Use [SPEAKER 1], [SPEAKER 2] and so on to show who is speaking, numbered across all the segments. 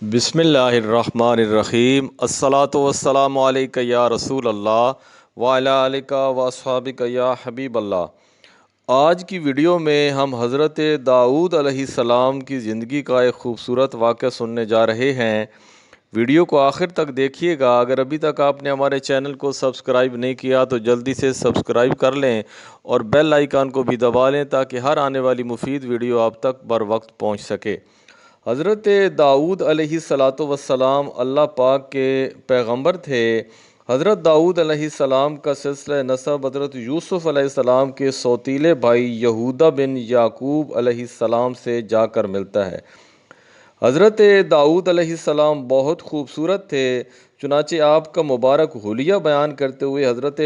[SPEAKER 1] بسم اللہ الرحمن الرحیم الصلاۃ والسلام علیک یا رسول اللہ وعلی آلک و اصحابک یا حبیب اللہ۔ آج کی ویڈیو میں ہم حضرت داؤد علیہ السلام کی زندگی کا ایک خوبصورت واقعہ سننے جا رہے ہیں۔ ویڈیو کو آخر تک دیکھیے گا۔ اگر ابھی تک آپ نے ہمارے چینل کو سبسکرائب نہیں کیا تو جلدی سے سبسکرائب کر لیں اور بیل آئیکن کو بھی دبا لیں تاکہ ہر آنے والی مفید ویڈیو آپ تک بر وقت پہنچ سکے۔ حضرت داؤد علیہ السلام اللہ پاک کے پیغمبر تھے۔ حضرت داؤد علیہ السلام کا سلسلہ نسب حضرت یوسف علیہ السلام کے سوتیلے بھائی یہودا بن یعقوب علیہ السلام سے جا کر ملتا ہے۔ حضرت داؤد علیہ السلام بہت خوبصورت تھے، چنانچہ آپ کا مبارک حلیہ بیان کرتے ہوئے حضرت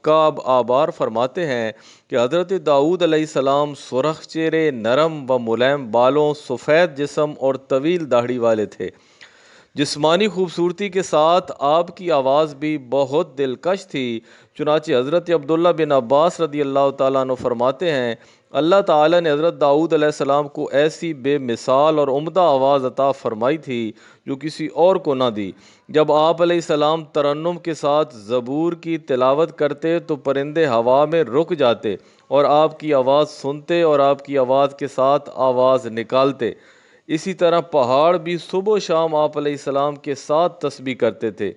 [SPEAKER 1] کعب آبار فرماتے ہیں کہ حضرت داؤد علیہ السلام سرخ چہرے، نرم و ملائم بالوں، سفید جسم اور طویل داڑھی والے تھے۔ جسمانی خوبصورتی کے ساتھ آپ کی آواز بھی بہت دلکش تھی، چنانچہ حضرت عبداللہ بن عباس رضی اللہ تعالیٰ عنہ فرماتے ہیں اللہ تعالیٰ نے حضرت داؤد علیہ السلام کو ایسی بے مثال اور عمدہ آواز عطا فرمائی تھی جو کسی اور کو نہ دی۔ جب آپ علیہ السلام ترنم کے ساتھ زبور کی تلاوت کرتے تو پرندے ہوا میں رک جاتے اور آپ کی آواز سنتے اور آپ کی آواز کے ساتھ آواز نکالتے۔ اسی طرح پہاڑ بھی صبح و شام آپ علیہ السلام کے ساتھ تسبیح کرتے تھے۔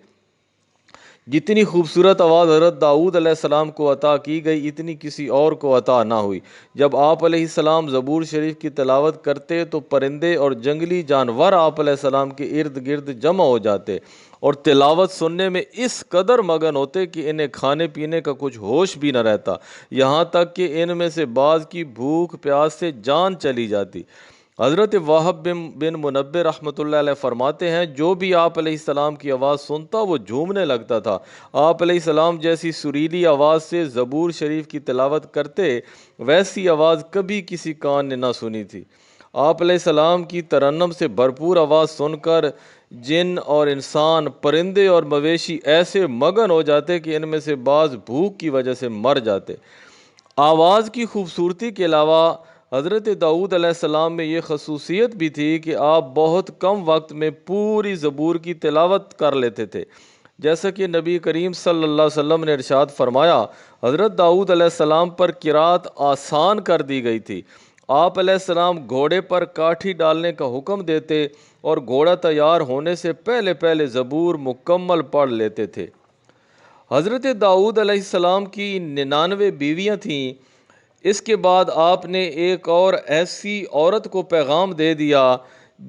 [SPEAKER 1] جتنی خوبصورت آواز حضرت داؤد علیہ السلام کو عطا کی گئی اتنی کسی اور کو عطا نہ ہوئی۔ جب آپ علیہ السلام زبور شریف کی تلاوت کرتے تو پرندے اور جنگلی جانور آپ علیہ السلام کے ارد گرد جمع ہو جاتے اور تلاوت سننے میں اس قدر مگن ہوتے کہ انہیں کھانے پینے کا کچھ ہوش بھی نہ رہتا، یہاں تک کہ ان میں سے بعض کی بھوک پیاس سے جان چلی جاتی۔ حضرت وہب بن منبہ رحمۃ اللہ علیہ فرماتے ہیں جو بھی آپ علیہ السلام کی آواز سنتا وہ جھومنے لگتا تھا۔ آپ علیہ السلام جیسی سریلی آواز سے زبور شریف کی تلاوت کرتے ویسی آواز کبھی کسی کان نے نہ سنی تھی۔ آپ علیہ السلام کی ترنم سے بھرپور آواز سن کر جن اور انسان، پرندے اور مویشی ایسے مگن ہو جاتے کہ ان میں سے بعض بھوک کی وجہ سے مر جاتے۔ آواز کی خوبصورتی کے علاوہ حضرت داؤد علیہ السلام میں یہ خصوصیت بھی تھی کہ آپ بہت کم وقت میں پوری زبور کی تلاوت کر لیتے تھے، جیسا کہ نبی کریم صلی اللہ علیہ وسلم نے ارشاد فرمایا حضرت داؤد علیہ السلام پر قرات آسان کر دی گئی تھی۔ آپ علیہ السلام گھوڑے پر کاٹھی ڈالنے کا حکم دیتے اور گھوڑا تیار ہونے سے پہلے پہلے زبور مکمل پڑھ لیتے تھے۔ حضرت داؤد علیہ السلام کی 99 بیویاں تھیں۔ اس کے بعد آپ نے ایک اور ایسی عورت کو پیغام دے دیا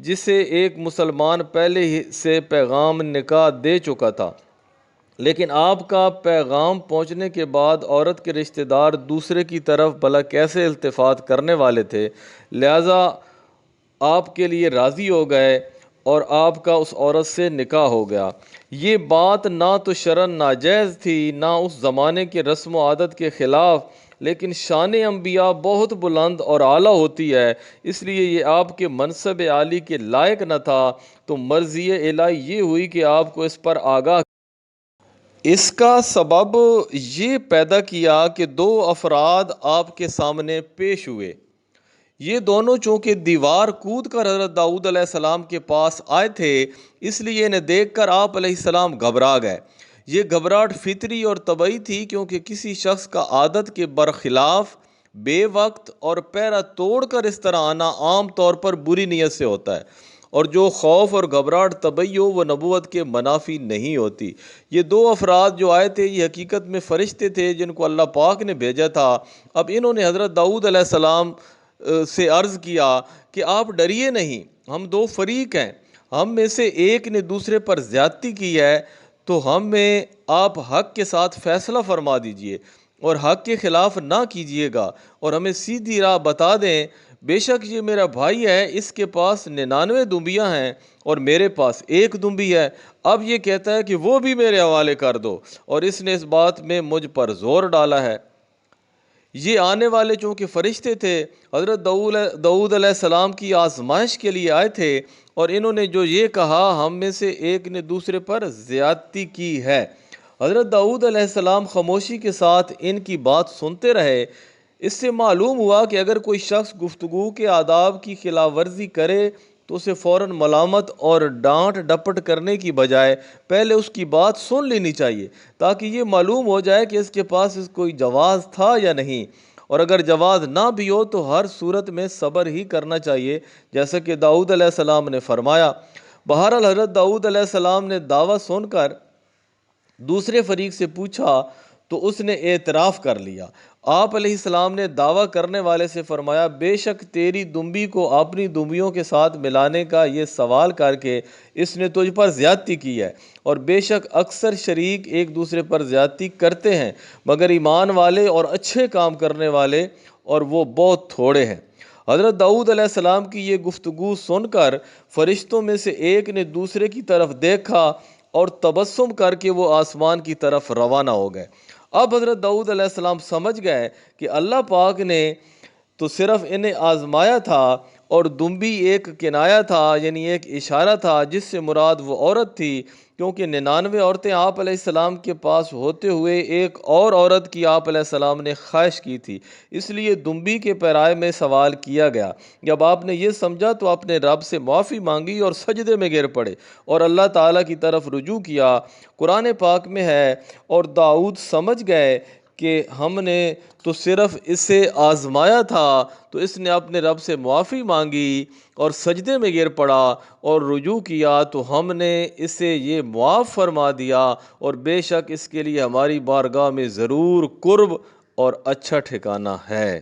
[SPEAKER 1] جسے ایک مسلمان پہلے ہی سے پیغام نکاح دے چکا تھا، لیکن آپ کا پیغام پہنچنے کے بعد عورت کے رشتہ دار دوسرے کی طرف بھلا کیسے التفات کرنے والے تھے، لہٰذا آپ کے لیے راضی ہو گئے اور آپ کا اس عورت سے نکاح ہو گیا۔ یہ بات نہ تو شرعاً ناجائز تھی نہ اس زمانے کے رسم و عادت کے خلاف، لیکن شان انبیاء بہت بلند اور اعلیٰ ہوتی ہے، اس لیے یہ آپ کے منصب عالی کے لائق نہ تھا، تو مرضی الہی یہ ہوئی کہ آپ کو اس پر آگاہ۔ اس کا سبب یہ پیدا کیا کہ دو افراد آپ کے سامنے پیش ہوئے۔ یہ دونوں چونکہ دیوار کود کر حضرت داؤد علیہ السلام کے پاس آئے تھے، اس لیے انہیں دیکھ کر آپ علیہ السلام گھبرا گئے۔ یہ گھبراہٹ فطری اور طبعی تھی، کیونکہ کسی شخص کا عادت کے برخلاف بے وقت اور پیرا توڑ کر اس طرح آنا عام طور پر بری نیت سے ہوتا ہے، اور جو خوف اور گھبراہٹ طبعی ہو وہ نبوت کے منافی نہیں ہوتی۔ یہ دو افراد جو آئے تھے یہ حقیقت میں فرشتے تھے جن کو اللہ پاک نے بھیجا تھا۔ اب انہوں نے حضرت داؤد علیہ السلام سے عرض کیا کہ آپ ڈریے نہیں، ہم دو فریق ہیں، ہم میں سے ایک نے دوسرے پر زیادتی کی ہے، تو ہم میں آپ حق کے ساتھ فیصلہ فرما دیجئے اور حق کے خلاف نہ کیجئے گا اور ہمیں سیدھی راہ بتا دیں۔ بے شک یہ میرا بھائی ہے، اس کے پاس 99 دمبیاں ہیں اور میرے پاس ایک دمبی ہے، اب یہ کہتا ہے کہ وہ بھی میرے حوالے کر دو، اور اس نے اس بات میں مجھ پر زور ڈالا ہے۔ یہ آنے والے چونکہ فرشتے تھے، حضرت داؤد علیہ السلام کی آزمائش کے لیے آئے تھے، اور انہوں نے جو یہ کہا ہم میں سے ایک نے دوسرے پر زیادتی کی ہے۔ حضرت داؤد علیہ السلام خاموشی کے ساتھ ان کی بات سنتے رہے۔ اس سے معلوم ہوا کہ اگر کوئی شخص گفتگو کے آداب کی خلاف ورزی کرے تو اسے فوراً ملامت اور ڈانٹ ڈپٹ کرنے کی بجائے پہلے اس کی بات سن لینی چاہیے، تاکہ یہ معلوم ہو جائے کہ اس کے پاس کوئی جواز تھا یا نہیں، اور اگر جواز نہ بھی ہو تو ہر صورت میں صبر ہی کرنا چاہیے، جیسا کہ داؤد علیہ السلام نے فرمایا۔ بہرحال حضرت داؤد علیہ السلام نے دعویٰ سن کر دوسرے فریق سے پوچھا تو اس نے اعتراف کر لیا۔ آپ علیہ السلام نے دعویٰ کرنے والے سے فرمایا، بے شک تیری دمبی کو اپنی دمبیوں کے ساتھ ملانے کا یہ سوال کر کے اس نے تجھ پر زیادتی کی ہے، اور بے شک اکثر شریک ایک دوسرے پر زیادتی کرتے ہیں مگر ایمان والے اور اچھے کام کرنے والے، اور وہ بہت تھوڑے ہیں۔ حضرت داؤد علیہ السلام کی یہ گفتگو سن کر فرشتوں میں سے ایک نے دوسرے کی طرف دیکھا اور تبسم کر کے وہ آسمان کی طرف روانہ ہو گئے۔ اب حضرت داؤد علیہ السلام سمجھ گئے کہ اللہ پاک نے تو صرف انہیں آزمایا تھا، اور دمبی ایک کنایا تھا، یعنی ایک اشارہ تھا جس سے مراد وہ عورت تھی، کیونکہ 99 عورتیں آپ علیہ السلام کے پاس ہوتے ہوئے ایک اور عورت کی آپ علیہ السلام نے خواہش کی تھی، اس لیے دمبی کے پیرائے میں سوال کیا گیا۔ جب آپ نے یہ سمجھا تو اپنے رب سے معافی مانگی اور سجدے میں گر پڑے اور اللہ تعالیٰ کی طرف رجوع کیا۔ قرآن پاک میں ہے، اور داؤد سمجھ گئے کہ ہم نے تو صرف اسے آزمایا تھا، تو اس نے اپنے رب سے معافی مانگی اور سجدے میں گر پڑا اور رجوع کیا، تو ہم نے اسے یہ معاف فرما دیا، اور بے شک اس کے لیے ہماری بارگاہ میں ضرور قرب اور اچھا ٹھکانہ ہے۔